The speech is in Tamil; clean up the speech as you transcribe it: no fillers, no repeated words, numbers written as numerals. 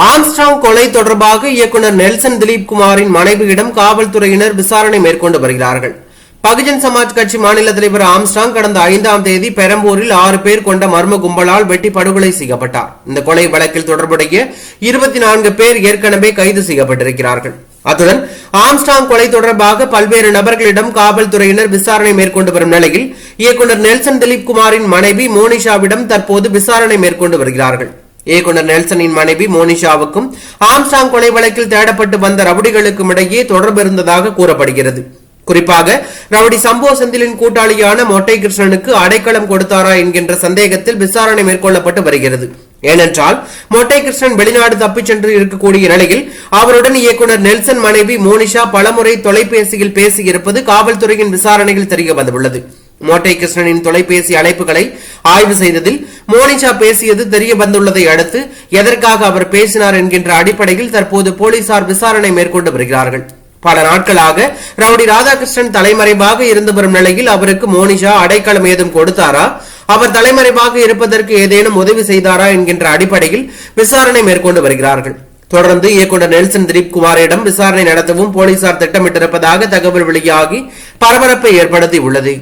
ஆம்ஸ்ட்ராங் கொலை தொடர்பாக இயக்குநர் நெல்சன் திலீப் குமாரின் மனைவியிடம் காவல்துறையினர் விசாரணை மேற்கொண்டு வருகிறார்கள். பகுஜன் சமாஜ் கட்சி மாநில தலைவர் ஆம்ஸ்ட்ராங் கடந்த 5ஆம் தேதி பெரம்பூரில் 6 பேர் கொண்ட மர்ம கும்பலால் வெட்டி படுகொலை செய்யப்பட்டார். இந்த கொலை வழக்கில் தொடர்புடைய 24 பேர் ஏற்கனவே கைது செய்யப்பட்டிருக்கிறார்கள். அத்துடன் ஆம்ஸ்ட்ராங் கொலை தொடர்பாக பல்வேறு நபர்களிடம் காவல்துறையினர் விசாரணை மேற்கொண்டு வரும் நிலையில் இயக்குநர் நெல்சன் திலீப் குமாரின் மனைவி மோனிஷாவிடம் தற்போது விசாரணை மேற்கொண்டு வருகிறார்கள். இயக்குநர் நெல்சனின் மனைவி மோனிஷாவுக்கும் ஆம்ஸ்ட்ராங் கொலை வழக்கில் தேடப்பட்டு வந்த ரவுடிகளுக்கும் இடையே தொடர்பு இருந்ததாக கூறப்படுகிறது. குறிப்பாக ரவுடி சம்போ செந்திலின் கூட்டாளியான மொட்டை கிருஷ்ணனுக்கு அடைக்கலம் கொடுத்தாரா என்கின்ற சந்தேகத்தில் விசாரணை மேற்கொள்ளப்பட்டு வருகிறது. ஏனென்றால் மொட்டை கிருஷ்ணன் வெளிநாடு தப்பிச் சென்று இருக்கக்கூடிய நிலையில் அவருடன் இயக்குநர் நெல்சன் மனைவி மோனிஷா பலமுறை தொலைபேசியில் பேசியிருப்பது காவல்துறையின் விசாரணையில் தெரிய வந்துள்ளது. மொட்டை கிருஷ்ணனின் தொலைபேசி அழைப்புகளை ஆய்வு செய்ததில் மோனிஷா பேசியது தெரிய வந்துள்ளதை அடுத்து எதற்காக அவர் பேசினார் என்கின்ற அடிப்படையில் தற்போது போலீசார் விசாரணை மேற்கொண்டு வருகிறார்கள். பல நாட்களாக ரவுடி ராதாகிருஷ்ணன் தலைமறைவாக இருந்து வரும் நிலையில் அவருக்கு மோனிஷா அடைக்கலம் ஏதும் கொடுத்தாரா, அவர் தலைமறைவாக இருப்பதற்கு ஏதேனும் உதவி செய்தாரா என்கின்ற அடிப்படையில் விசாரணை மேற்கொண்டு வருகிறார்கள். தொடர்ந்து இயக்குநர் நெல்சன் திலீப் குமாரிடம் விசாரணை நடத்தவும் போலீசார் திட்டமிட்டிருப்பதாக தகவல் வெளியாகி பரபரப்பை ஏற்படுத்தியுள்ளது.